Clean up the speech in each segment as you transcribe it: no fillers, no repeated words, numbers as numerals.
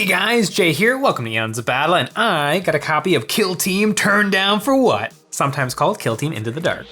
Hey guys, Jay here, welcome to Eons of Battle, and I got a copy of Kill Team Turned Down for What? Sometimes called Kill Team Into the Dark.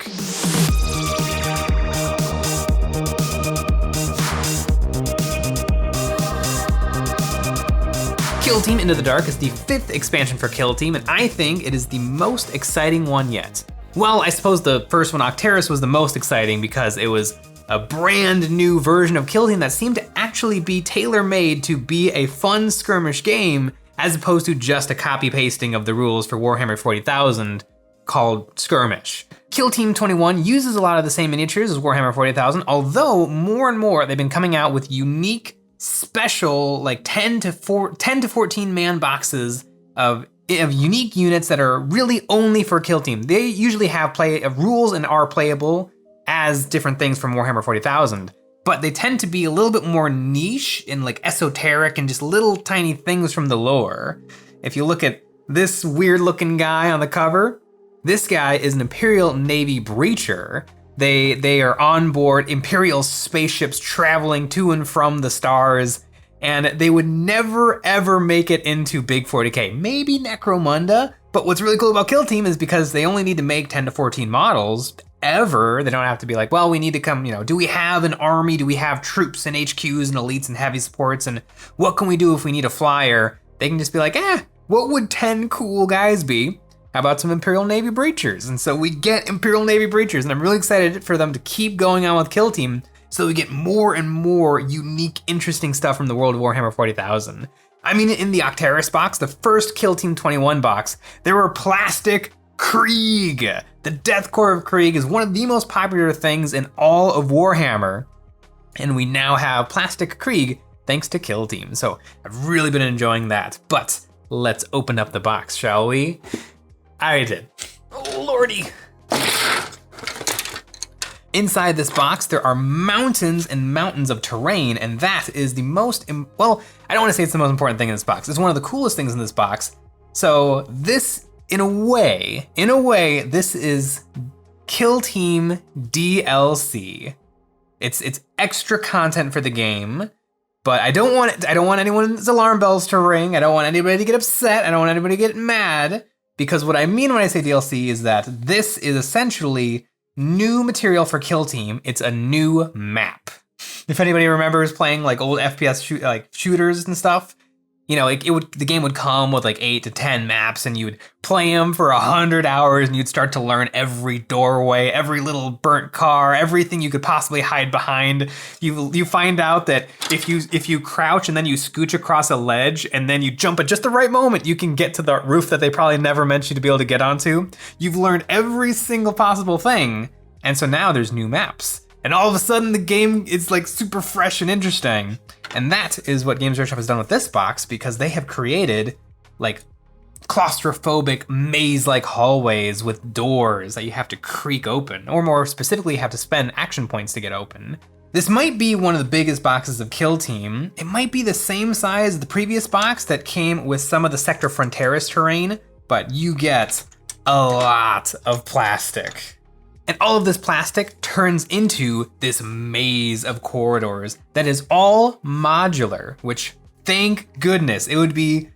Kill Team Into the Dark is the 5th expansion for Kill Team, and I think it is the most exciting one yet. Well, I suppose the first one, Octeris, was the most exciting because it was a brand new version of Kill Team that seemed to actually be tailor-made to be a fun skirmish game as opposed to just a copy-pasting of the rules for Warhammer 40,000 called Skirmish. Kill Team 21 uses a lot of the same miniatures as Warhammer 40,000, although more and more they've been coming out with unique, special, like 10 to 14 man boxes of unique units that are really only for Kill Team. They usually have rules and are playable as different things from Warhammer 40,000, but they tend to be a little bit more niche and like esoteric and just little tiny things from the lore. If you look at this weird looking guy on the cover, this guy is an Imperial Navy breacher. They are on board Imperial spaceships traveling to and from the stars, and they would never ever make it into Big 40K. Maybe Necromunda, but what's really cool about Kill Team is because they only need to make 10 to 14 models ever. They don't have to be like, well, we need to come, do we have an army? Do we have troops and HQs and elites and heavy supports? And what can we do if we need a flyer? They can just be like, what would 10 cool guys be? How about some Imperial Navy breachers? And so we get Imperial Navy breachers, and I'm really excited for them to keep going on with Kill Team so we get more and more unique, interesting stuff from the world of Warhammer 40,000. I mean, in the Octeris box, the first Kill Team 21 box, there were plastic Krieg. The Death Core of Krieg is one of the most popular things in all of Warhammer, and we now have plastic Krieg thanks to Kill Team. So I've really been enjoying that, but let's open up the box, shall we? I did. Oh, lordy. Inside this box, there are mountains and mountains of terrain, and that is the most, well, I don't want to say it's the most important thing in this box. It's one of the coolest things in this box. So this, in a way, this is Kill Team DLC. It's extra content for the game, but I don't want anyone's alarm bells to ring. I don't want anybody to get upset. I don't want anybody to get mad, because what I mean when I say DLC is that this is essentially new material for Kill Team. It's a new map. If anybody remembers playing like old FPS shooters and stuff, the game would come with like 8 to 10 maps, and you would play them for 100 hours, and you'd start to learn every doorway, every little burnt car, everything you could possibly hide behind. You find out that if you crouch and then you scooch across a ledge and then you jump at just the right moment, you can get to the roof that they probably never meant you to be able to get onto. You've learned every single possible thing, and so now there's new maps. And all of a sudden the game is like super fresh and interesting. And that is what Games Workshop has done with this box, because they have created like claustrophobic maze-like hallways with doors that you have to creak open, or more specifically, you have to spend action points to get open. This might be one of the biggest boxes of Kill Team. It might be the same size as the previous box that came with some of the Sector Fronteris terrain, but you get a lot of plastic. And all of this plastic turns into this maze of corridors that is all modular, which, thank goodness. It would be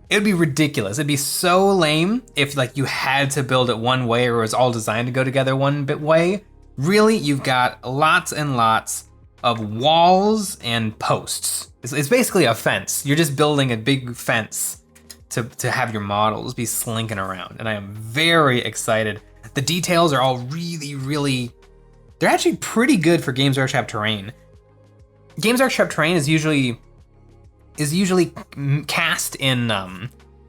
ridiculous. It'd be so lame if like you had to build it one way or it was all designed to go together one way. Really, you've got lots and lots of walls and posts. It's basically a fence. You're just building a big fence to have your models be slinking around. And I am very excited. The details are all really, they're actually pretty good for Games Workshop terrain. Games Workshop terrain is usually cast in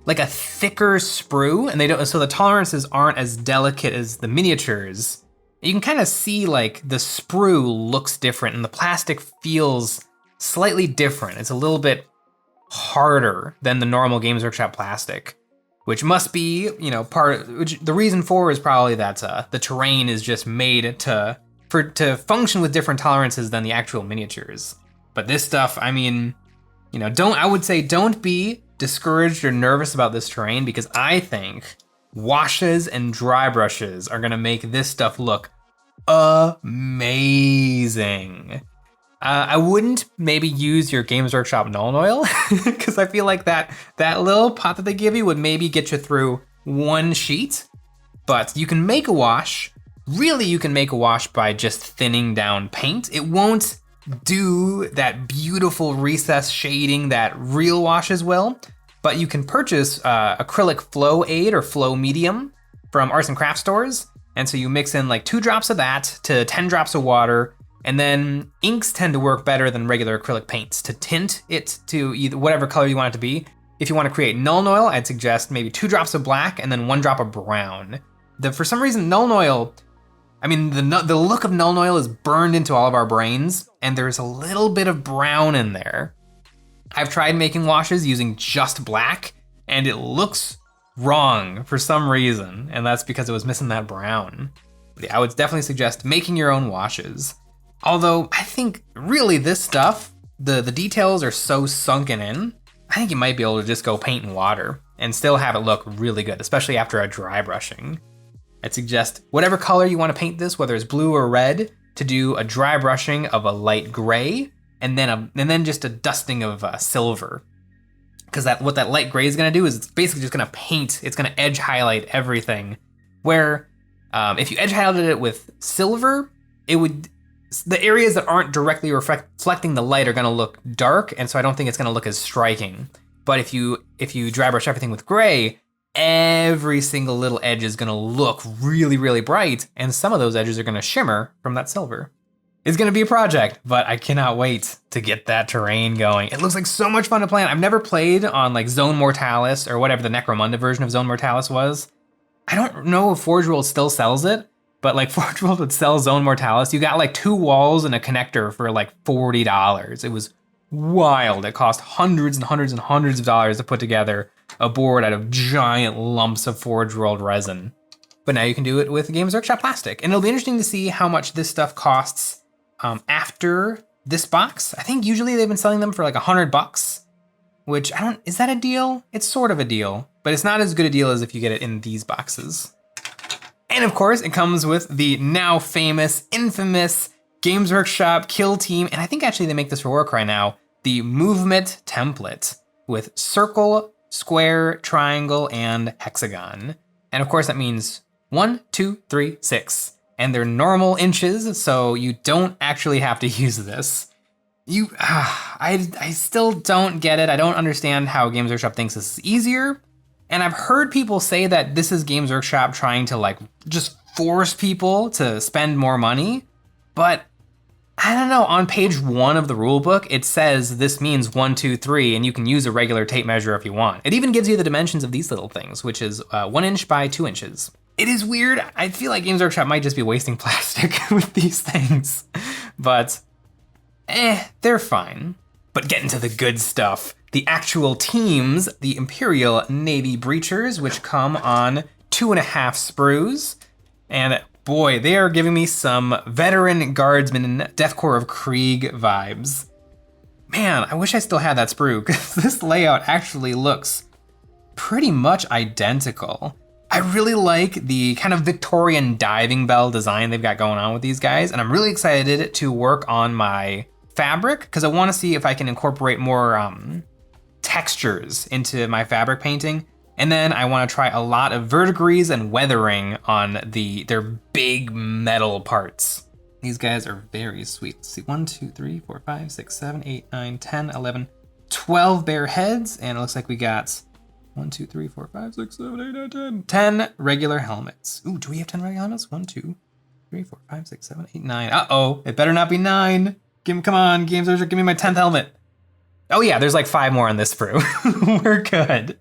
like a thicker sprue, and so the tolerances aren't as delicate as the miniatures. You can kind of see like the sprue looks different and the plastic feels slightly different. It's a little bit harder than the normal Games Workshop plastic, which must be, the reason for is probably that the terrain is just made to function with different tolerances than the actual miniatures. But this stuff, I mean, don't be discouraged or nervous about this terrain, because I think washes and dry brushes are gonna make this stuff look amazing. I wouldn't maybe use your Games Workshop Null Oil because I feel like that little pot that they give you would maybe get you through one sheet. But you can make a wash. Really, you can make a wash by just thinning down paint. It won't do that beautiful recess shading that real washes will, but you can purchase acrylic flow aid or flow medium from arts and craft stores. And so you mix in like 2 drops of that to 10 drops of water. And then inks tend to work better than regular acrylic paints to tint it to either whatever color you want it to be. If you want to create Null Oil, I'd suggest maybe 2 drops of black and then 1 drop of brown. For some reason, Null Oil, I mean, the look of Null Oil is burned into all of our brains, and there's a little bit of brown in there. I've tried making washes using just black, and it looks wrong for some reason, and that's because it was missing that brown. But yeah, I would definitely suggest making your own washes. Although I think really this stuff, the details are so sunken in, I think you might be able to just go paint in water and still have it look really good, especially after a dry brushing. I'd suggest whatever color you want to paint this, whether it's blue or red, to do a dry brushing of a light gray and then just a dusting of silver. Because what that light gray is gonna do is it's basically just gonna paint, it's gonna edge highlight everything. Where if you edge highlighted it with silver, the areas that aren't directly reflecting the light are gonna look dark, and so I don't think it's gonna look as striking. But if you dry brush everything with gray, every single little edge is gonna look really, really bright, and some of those edges are gonna shimmer from that silver. It's gonna be a project, but I cannot wait to get that terrain going. It looks like so much fun to play on. I've never played on like Zone Mortalis or whatever the Necromunda version of Zone Mortalis was. I don't know if Forge World still sells it, but like Forge World would sell Zone Mortalis. You got like 2 walls and a connector for like $40. It was wild. It cost hundreds and hundreds and hundreds of dollars to put together a board out of giant lumps of Forge World resin. But now you can do it with Games Workshop plastic. And it'll be interesting to see how much this stuff costs after this box. I think usually they've been selling them for like $100, which is that a deal? It's sort of a deal, but it's not as good a deal as if you get it in these boxes. And of course, it comes with the now famous, infamous Games Workshop Kill Team, and I think actually they make this for Warcry now, the movement template with circle, square, triangle, and hexagon. And of course that means 1, 2, 3, 6. And they're normal inches, so you don't actually have to use this. I still don't get it. I don't understand how Games Workshop thinks this is easier. And I've heard people say that this is Games Workshop trying to like just force people to spend more money. But I don't know, on page 1 of the rule book, it says this means 1, 2, 3, and you can use a regular tape measure if you want. It even gives you the dimensions of these little things, which is 1 inch by 2 inches. It is weird. I feel like Games Workshop might just be wasting plastic with these things, but they're fine. But getting to the good stuff, the actual teams, the Imperial Navy Breachers, which come on 2.5 sprues. And boy, they are giving me some veteran guardsman Deathcore of Krieg vibes. Man, I wish I still had that sprue, because this layout actually looks pretty much identical. I really like the kind of Victorian diving bell design they've got going on with these guys, and I'm really excited to work on my fabric, because I want to see if I can incorporate more textures into my fabric painting. And then I want to try a lot of verdigris and weathering on their big metal parts. These guys are very sweet. Let's see, 1, 2, 3, 4, 5, 6, 7, 8, 9, 10, 11, 12 bare heads. And it looks like we got 1, 2, 3, 4, 5, 6, 7, 8, 9, 10. 10 regular helmets. Ooh, do we have 10 regular helmets? 1, 2, 3, 4, 5, 6, 7, 8, 9. Uh-oh, it better not be 9. Come on, Games Workshop, give me my 10th helmet. Oh yeah, there's like 5 more on this sprue. We're good.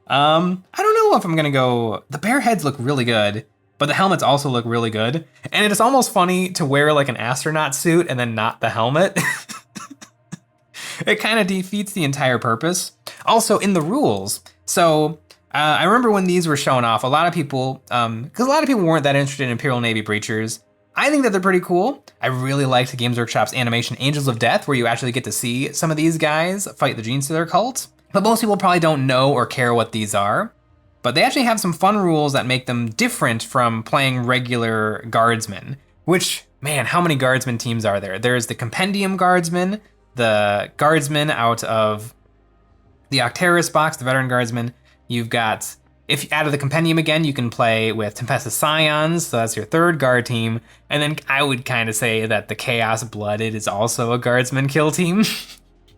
I don't know if I'm gonna go, the bare heads look really good, but the helmets also look really good. And it is almost funny to wear like an astronaut suit and then not the helmet. It kind of defeats the entire purpose. Also in the rules, so I remember when these were shown off, a lot of people, because a lot of people weren't that interested in Imperial Navy Breachers. I think that they're pretty cool. I really liked Games Workshop's animation Angels of Death, where you actually get to see some of these guys fight the Genestealer cult. But most people probably don't know or care what these are. But they actually have some fun rules that make them different from playing regular guardsmen. Which, man, how many guardsman teams are there? There's the Compendium Guardsman, the Guardsman out of the Octeris box, the Veteran Guardsman. You've got, if out of the Compendium again, you can play with Tempestus Scions, so that's your third guard team. And then I would kind of say that the Chaos Blooded is also a Guardsman kill team,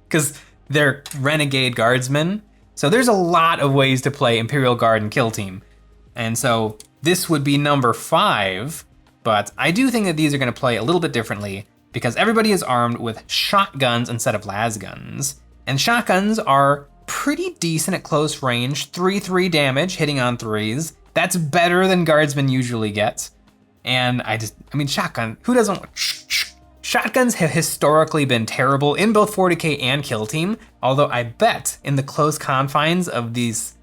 because they're Renegade Guardsmen. So there's a lot of ways to play Imperial Guard and kill team. And so this would be number 5, but I do think that these are gonna play a little bit differently because everybody is armed with shotguns instead of las guns. And shotguns are pretty decent at close range, 3/3 damage, hitting on 3s. That's better than guardsmen usually get. And I mean, shotgun, who doesn't want, shotguns have historically been terrible in both 40k and kill team, although I bet in the close confines of this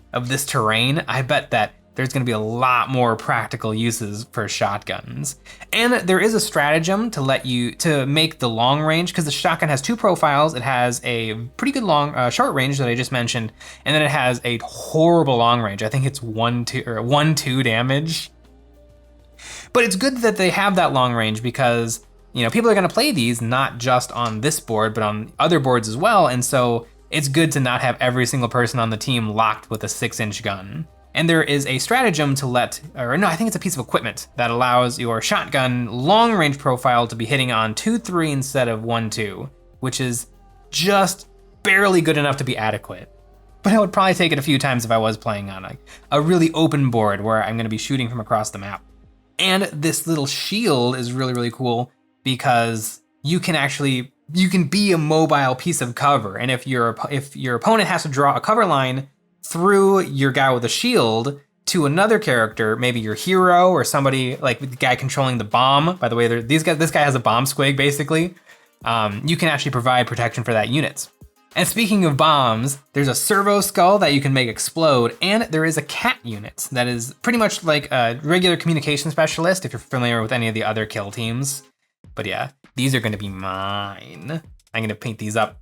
terrain, I bet that there's gonna be a lot more practical uses for shotguns. And there is a stratagem to make the long range, because the shotgun has 2 profiles. It has a pretty good short range that I just mentioned, and then it has a horrible long range. I think it's 1/2 damage. But it's good that they have that long range because, you know, people are gonna play these not just on this board, but on other boards as well. And so it's good to not have every single person on the team locked with a 6-inch gun. And there is a stratagem I think it's a piece of equipment that allows your shotgun long range profile to be hitting on 2/3 instead of 1/2, which is just barely good enough to be adequate. But I would probably take it a few times if I was playing on a really open board where I'm gonna be shooting from across the map. And this little shield is really, really cool because you can be a mobile piece of cover. And if your opponent has to draw a cover line through your guy with a shield to another character, maybe your hero or somebody like the guy controlling the bomb. By the way, this guy has a bomb squig basically. You can actually provide protection for that unit. And speaking of bombs, there's a servo skull that you can make explode, and there is a cat unit that is pretty much like a regular communication specialist if you're familiar with any of the other kill teams. But yeah, these are gonna be mine. I'm gonna paint these up.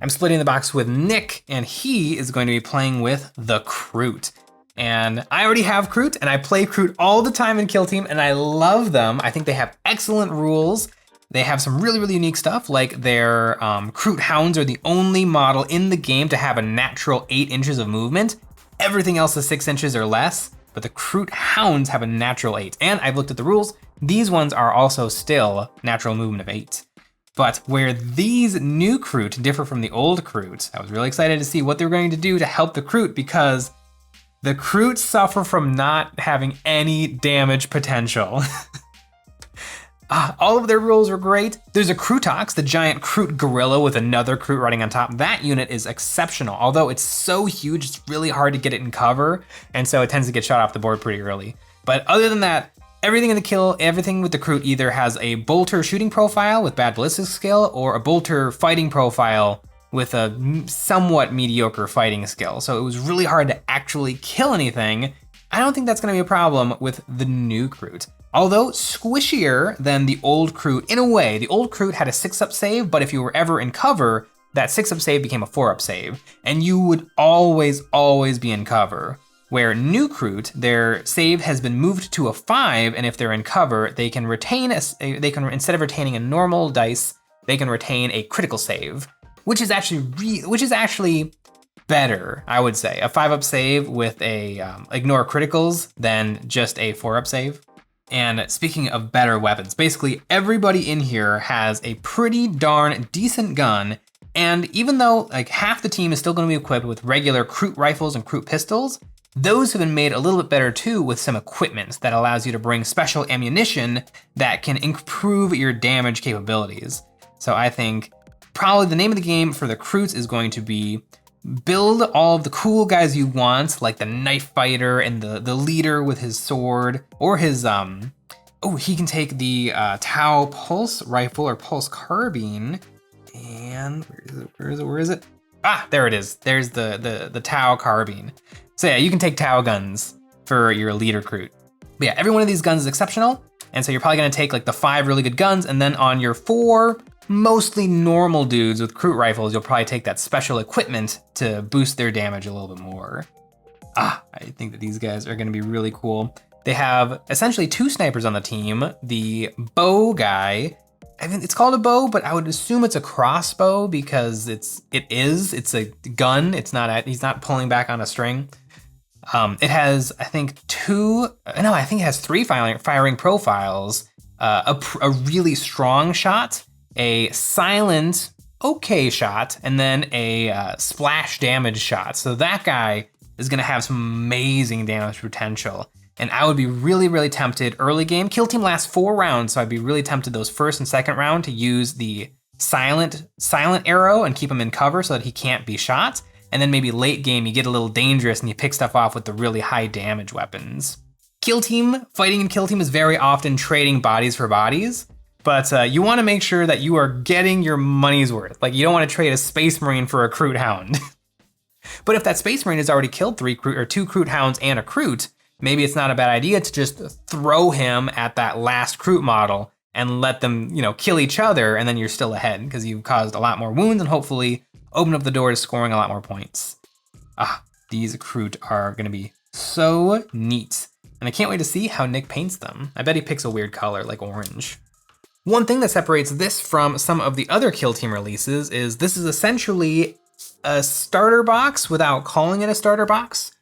I'm splitting the box with Nick, and he is going to be playing with the Kroot. And I already have Kroot, and I play Kroot all the time in Kill Team, and I love them. I think they have excellent rules. They have some really, really unique stuff, like their Kroot Hounds are the only model in the game to have a natural 8 inches of movement. Everything else is 6 inches or less, but the Kroot Hounds have a natural 8. And I've looked at the rules. These ones are also still natural movement of 8. But where these new Kroot differ from the old Kroot, I was really excited to see what they were going to do to help the Kroot, because the Kroot suffer from not having any damage potential. All of their rules were great. There's a Krootox, the giant Kroot gorilla with another Kroot riding on top. That unit is exceptional. Although it's so huge, it's really hard to get it in cover, and so it tends to get shot off the board pretty early. But other than that, everything with the Kroot either has a bolter shooting profile with bad ballistic skill or a bolter fighting profile with a somewhat mediocre fighting skill. So it was really hard to actually kill anything. I don't think that's gonna be a problem with the new Kroot. Although squishier than the old Kroot in a way. The old Kroot had a 6-up save, but if you were ever in cover, that 6-up save became a 4-up save, and you would always be in cover. Where new Kroot, their save has been moved to a 5, and if they're in cover, they can instead of retaining a normal dice, they can retain a critical save, which is actually better, I would say. A 5-up save with a ignore criticals than just a 4-up save. And speaking of better weapons, basically everybody in here has a pretty darn decent gun. And even though like half the team is still gonna be equipped with regular Kroot rifles and Kroot pistols, those have been made a little bit better too with some equipment that allows you to bring special ammunition that can improve your damage capabilities. So I think probably the name of the game for the Kroots is going to be build all of the cool guys you want, like the knife fighter and the leader with his sword, or his, he can take the Tau pulse rifle or pulse carbine. And where is it? Ah, there it is. There's the Tau carbine. So yeah, you can take Tau guns for your leader Kroot. But yeah, every one of these guns is exceptional. And so you're probably gonna take like the 5 really good guns, and then on your 4 mostly normal dudes with Kroot rifles, you'll probably take that special equipment to boost their damage a little bit more. I think that these guys are gonna be really cool. They have essentially 2 snipers on the team. The bow guy, I mean, it's called a bow, but I would assume it's a crossbow because it's a gun. He's not pulling back on a string. It has, I think, it has 3 firing profiles, a really strong shot, a silent, okay shot, and then a splash damage shot. So that guy is gonna have some amazing damage potential. And I would be really, really tempted early game. Kill team lasts 4 rounds, so I'd be really tempted those first and second round to use the silent arrow and keep him in cover so that he can't be shot. And then maybe late game, you get a little dangerous and you pick stuff off with the really high damage weapons. Fighting in kill team is very often trading bodies for bodies, but you wanna make sure that you are getting your money's worth. Like, you don't wanna trade a Space Marine for a Kroot Hound. But if that Space Marine has already killed 2 Kroot Hounds and a Kroot, maybe it's not a bad idea to just throw him at that last Kroot model and let them, kill each other, and then you're still ahead because you've caused a lot more wounds and hopefully open up the door to scoring a lot more points. These Kroot are gonna be so neat. And I can't wait to see how Nick paints them. I bet he picks a weird color like orange. One thing that separates this from some of the other Kill Team releases is this is essentially a starter box without calling it a starter box.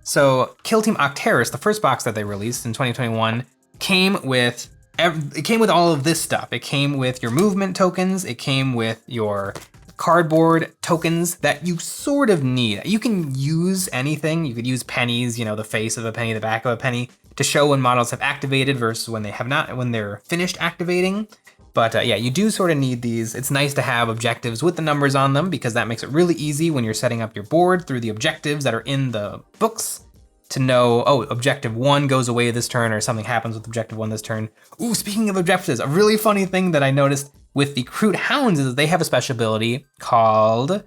So Kill Team Octeris, the first box that they released in 2021, came with all of this stuff. It came with your movement tokens. It came with your cardboard tokens that you sort of need. You can use anything. You could use pennies, the face of a penny, the back of a penny, to show when models have activated versus when they have not, when they're finished activating. But yeah, you do sort of need these. It's nice to have objectives with the numbers on them because that makes it really easy when you're setting up your board through the objectives that are in the books to know, oh, objective 1 goes away this turn or something happens with objective 1 this turn. Ooh, speaking of objectives, a really funny thing that I noticed with the Kroot Hounds is that they have a special ability called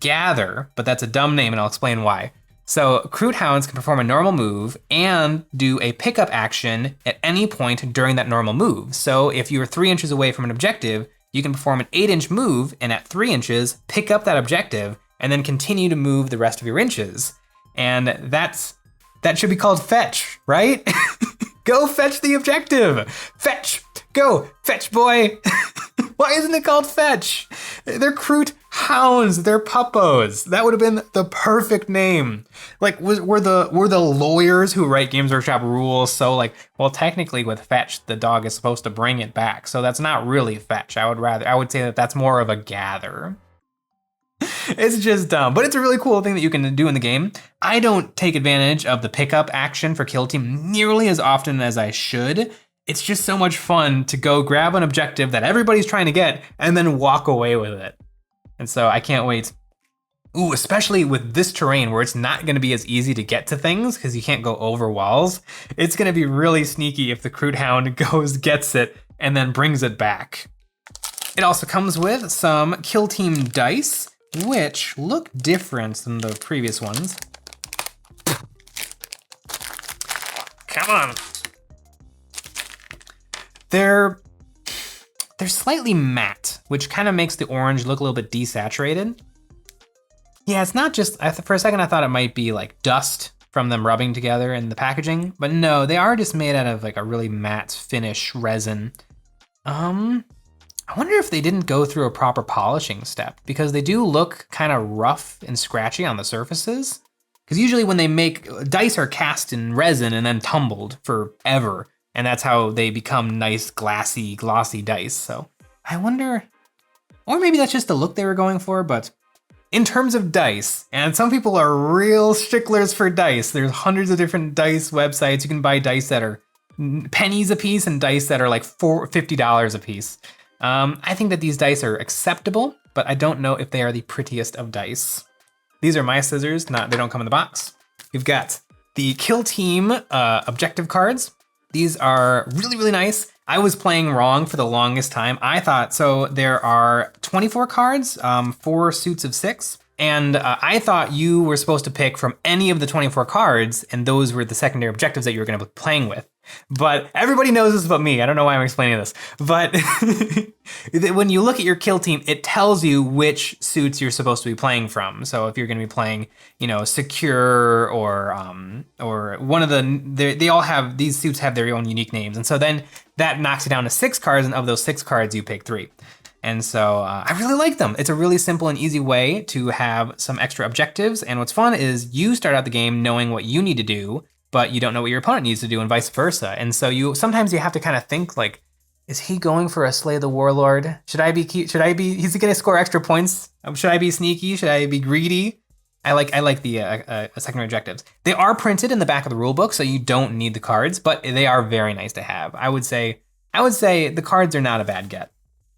Gather, but that's a dumb name and I'll explain why. So Kroot Hounds can perform a normal move and do a pickup action at any point during that normal move. So if you're 3 inches away from an objective, you can perform an 8-inch move and at 3 inches, pick up that objective and then continue to move the rest of your inches. And that should be called fetch, right? Go fetch the objective. Fetch, go, fetch boy. Why isn't it called fetch? They're Kroot Hounds, they're puppos. That would have been the perfect name. Like, were the lawyers who write Games Workshop rules so like, well, technically with fetch, the dog is supposed to bring it back. So that's not really fetch. I would say that that's more of a gather. It's just dumb, but it's a really cool thing that you can do in the game. I don't take advantage of the pickup action for Kill Team nearly as often as I should. It's just so much fun to go grab an objective that everybody's trying to get and then walk away with it. And so I can't wait. Ooh, especially with this terrain where it's not gonna be as easy to get to things because you can't go over walls. It's gonna be really sneaky if the Kroot Hound gets it, and then brings it back. It also comes with some Kill Team dice, which look different than the previous ones. Come on. They're slightly matte, which kind of makes the orange look a little bit desaturated. Yeah, it's not just, for a second I thought it might be like dust from them rubbing together in the packaging, but no, they are just made out of like a really matte finish resin. I wonder if they didn't go through a proper polishing step because they do look kind of rough and scratchy on the surfaces. Because usually when they make, dice are cast in resin and then tumbled forever. And that's how they become nice, glossy dice. So I wonder, or maybe that's just the look they were going for, but in terms of dice, and some people are real sticklers for dice. There's hundreds of different dice websites. You can buy dice that are pennies a piece and dice that are like $50 a piece. I think that these dice are acceptable, but I don't know if they are the prettiest of dice. These are my scissors, they don't come in the box. We've got the Kill Team objective cards. These are really, really nice. I was playing wrong for the longest time. I thought, so there are 24 cards, 4 suits of 6. And I thought you were supposed to pick from any of the 24 cards, and those were the secondary objectives that you were gonna be playing with. But everybody knows this but me. I don't know why I'm explaining this. But when you look at your kill team, it tells you which suits you're supposed to be playing from. So if you're going to be playing, secure or one of they all have, these suits have their own unique names. And so then that knocks it down to 6 cards. And of those 6 cards, you pick 3. And so I really like them. It's a really simple and easy way to have some extra objectives. And what's fun is you start out the game knowing what you need to do, but you don't know what your opponent needs to do and vice versa. And so sometimes you have to kind of think like, is he going for a Slay the Warlord? Is he gonna score extra points? Should I be sneaky? Should I be greedy? I like the secondary objectives. They are printed in the back of the rulebook, so you don't need the cards, but they are very nice to have. I would say the cards are not a bad get.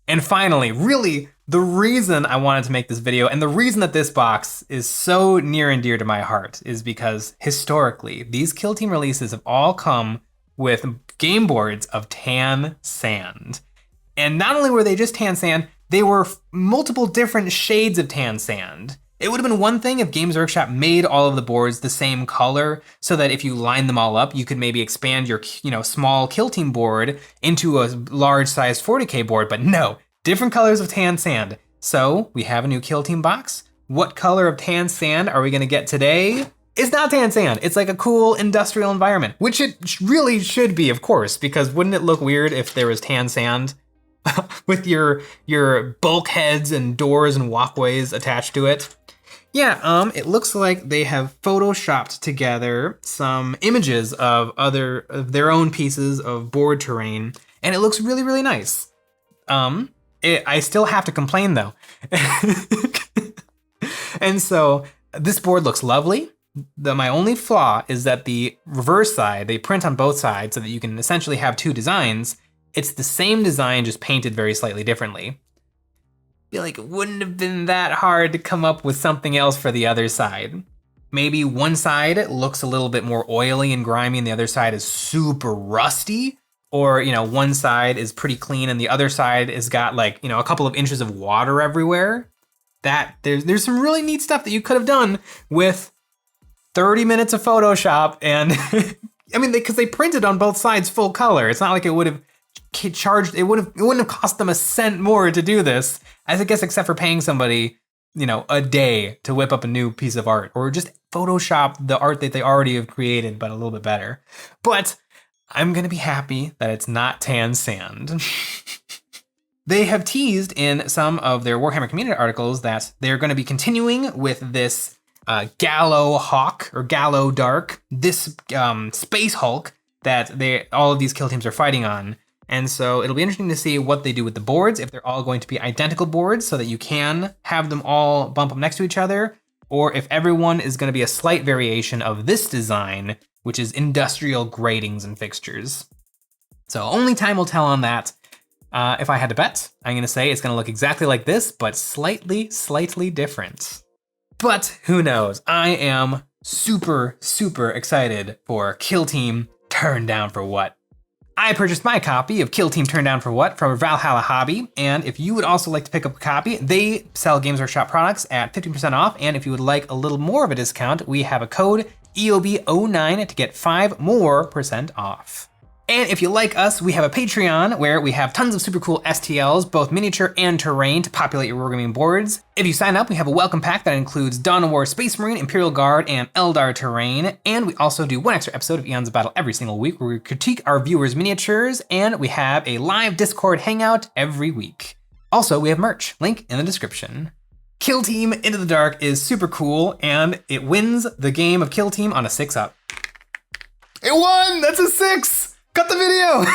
And finally, really, the reason I wanted to make this video and the reason that this box is so near and dear to my heart is because historically, these Kill Team releases have all come with game boards of tan sand. And not only were they just tan sand, they were multiple different shades of tan sand. It would have been one thing if Games Workshop made all of the boards the same color so that if you line them all up, you could maybe expand your small Kill Team board into a large sized 40K board, but no, different colors of tan sand. So we have a new Kill Team box. What color of tan sand are we gonna get today? It's not tan sand. It's like a cool industrial environment, which it really should be, of course, because wouldn't it look weird if there was tan sand with your bulkheads and doors and walkways attached to it? Yeah, it looks like they have photoshopped together some images of their own pieces of board terrain, and it looks really, really nice. I still have to complain though. And so this board looks lovely. My only flaw is that the reverse side, they print on both sides so that you can essentially have 2 designs. It's the same design, just painted very slightly differently. I feel like it wouldn't have been that hard to come up with something else for the other side. Maybe one side looks a little bit more oily and grimy and the other side is super rusty. Or, one side is pretty clean and the other side has got like, a couple of inches of water everywhere. There's some really neat stuff that you could have done with 30 minutes of Photoshop and I mean, because they printed on both sides full color. It's not like it would have charged, it wouldn't have cost them a cent more to do this, I guess, except for paying somebody, a day to whip up a new piece of art or just Photoshop the art that they already have created, but a little bit better. But I'm gonna be happy that it's not tan sand. They have teased in some of their Warhammer community articles that they're gonna be continuing with this Gallo Hawk or Gallo Dark, this Space Hulk that all of these kill teams are fighting on. And so it'll be interesting to see what they do with the boards, if they're all going to be identical boards so that you can have them all bump up next to each other, or if everyone is gonna be a slight variation of this design, which is industrial gratings and fixtures. So only time will tell on that. If I had to bet, I'm gonna say it's gonna look exactly like this, but slightly different. But who knows? I am super, super excited for Kill Team Turn Down for What. I purchased my copy of Kill Team Turn Down for What from Valhalla Hobby, and if you would also like to pick up a copy, they sell Games Workshop products at 50% off, and if you would like a little more of a discount, we have a code EOB09 to get 5% more off. And if you like us, we have a Patreon where we have tons of super cool STLs, both miniature and terrain, to populate your wargaming boards. If you sign up, we have a welcome pack that includes Dawn of War Space Marine, Imperial Guard, and Eldar terrain. And we also do one extra episode of Eons of Battle every single week where we critique our viewers' miniatures, and we have a live Discord hangout every week. Also, we have merch, link in the description. Kill Team Into the Dark is super cool, and it wins the game of Kill Team on a 6-up. It won! That's a 6! Cut the video!